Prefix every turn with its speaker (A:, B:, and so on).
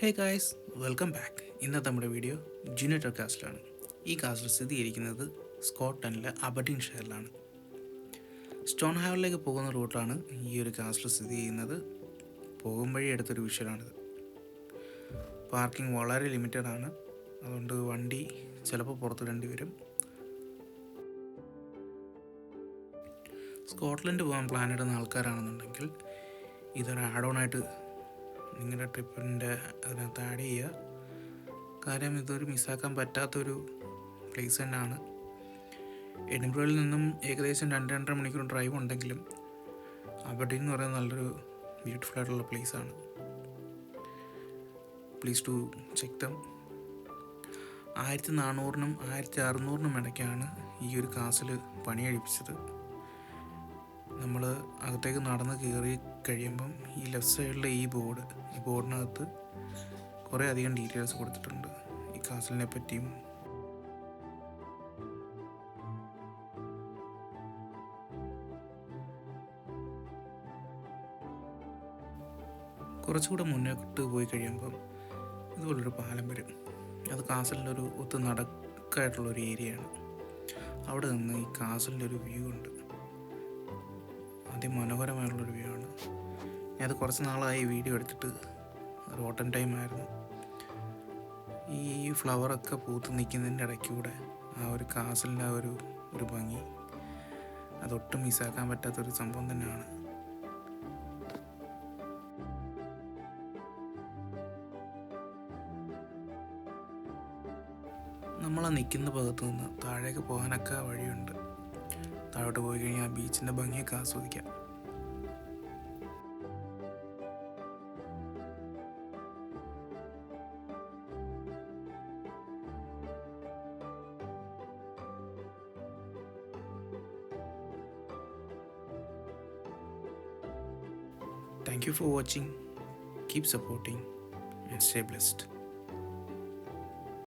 A: Hey guys, welcome back. ഇന്നത്തെ നമ്മുടെ video junior കാസ്റ്റിലാണ്. ഈ കാസ്റ്റിൽ സ്ഥിതിയിരിക്കുന്നത് സ്കോട്ട്ലൻഡിലെ അബർഡീൻ ഷെയറിലാണ്. സ്റ്റോൺ ഹാവലിലേക്ക് പോകുന്ന റൂട്ടാണ് ഈ ഒരു കാസ്റ്റിൽ സ്ഥിതി ചെയ്യുന്നത്. പോകും വഴി എടുത്തൊരു വിഷ്വലാണിത്. പാർക്കിംഗ് വളരെ ലിമിറ്റഡ് ആണ്, അതുകൊണ്ട് വണ്ടി ചിലപ്പോൾ പുറത്തിടേണ്ടി വരും. സ്കോട്ട്ലൻഡ് പോകാൻ പ്ലാൻ ഇടുന്ന ആൾക്കാരാണെന്നുണ്ടെങ്കിൽ ഇതൊരു ആഡ് ഓൺ ആയിട്ട് നിങ്ങളുടെ ട്രിപ്പിൻ്റെ അതിനകത്ത് ആഡ് ചെയ്യുക. കാര്യം ഇതൊരു മിസ്സാക്കാൻ പറ്റാത്തൊരു പ്ലേസ് തന്നെയാണ്. എഡിൻബറയിൽ നിന്നും ഏകദേശം 2-2.5 മണിക്കൂർ ഡ്രൈവ് ഉണ്ടെങ്കിലും അബർഡീൻ എന്ന് പറയുന്നത് നല്ലൊരു ബ്യൂട്ടിഫുൾ ആയിട്ടുള്ള പ്ലേസാണ്. Please to check them. 1400-നും 1600-നും ഇടയ്ക്കാണ് ഈ ഒരു കാസിൽ പണിയഴിപ്പിച്ചത്. നമ്മൾ അകത്തേക്ക് നടന്ന് കയറി കഴിയുമ്പം ഈ ലെഫ്റ്റ് സൈഡിലെ ഈ ബോർഡിനകത്ത് കുറേ അധികം ഡീറ്റെയിൽസ് കൊടുത്തിട്ടുണ്ട് ഈ കാസലിനെ പറ്റിയും. കുറച്ചുകൂടെ മുന്നോട്ട് പോയി കഴിയുമ്പം ഇതുപോലൊരു പാലം വരും. അത് കാസലിൻ്റെ ഒരു നടക്കായിട്ടുള്ളൊരു ഏരിയയാണ്. അവിടെ നിന്ന് ഈ കാസലിൻ്റെ ഒരു വ്യൂ ഉണ്ട്. അതിമനോഹരമായിട്ടുള്ളൊരു വ്യൂ ആണ്. ഞാനത് കുറച്ച് നാളായി വീഡിയോ എടുത്തിട്ട്. ഒരു ഓട്ടം ടൈം ആയിരുന്നു. ഈ ഫ്ലവറൊക്കെ പൂത്ത് നിൽക്കുന്നതിൻ്റെ ഇടയ്ക്കൂടെ ആ ഒരു കാസലിൻ്റെ ആ ഒരു ഭംഗി അതൊട്ടും മിസ്സാക്കാൻ പറ്റാത്തൊരു സംഭവം തന്നെയാണ്. നമ്മളാ നിൽക്കുന്ന ഭാഗത്തു നിന്ന് താഴേക്ക് പോകാനൊക്കെ വഴിയുണ്ട്. താഴോട്ട് പോയി കഴിഞ്ഞാൽ ബീച്ചിൻ്റെ ഭംഗിയൊക്കെ ആസ്വദിക്കാം. Thank you for watching. Keep supporting and stay blessed.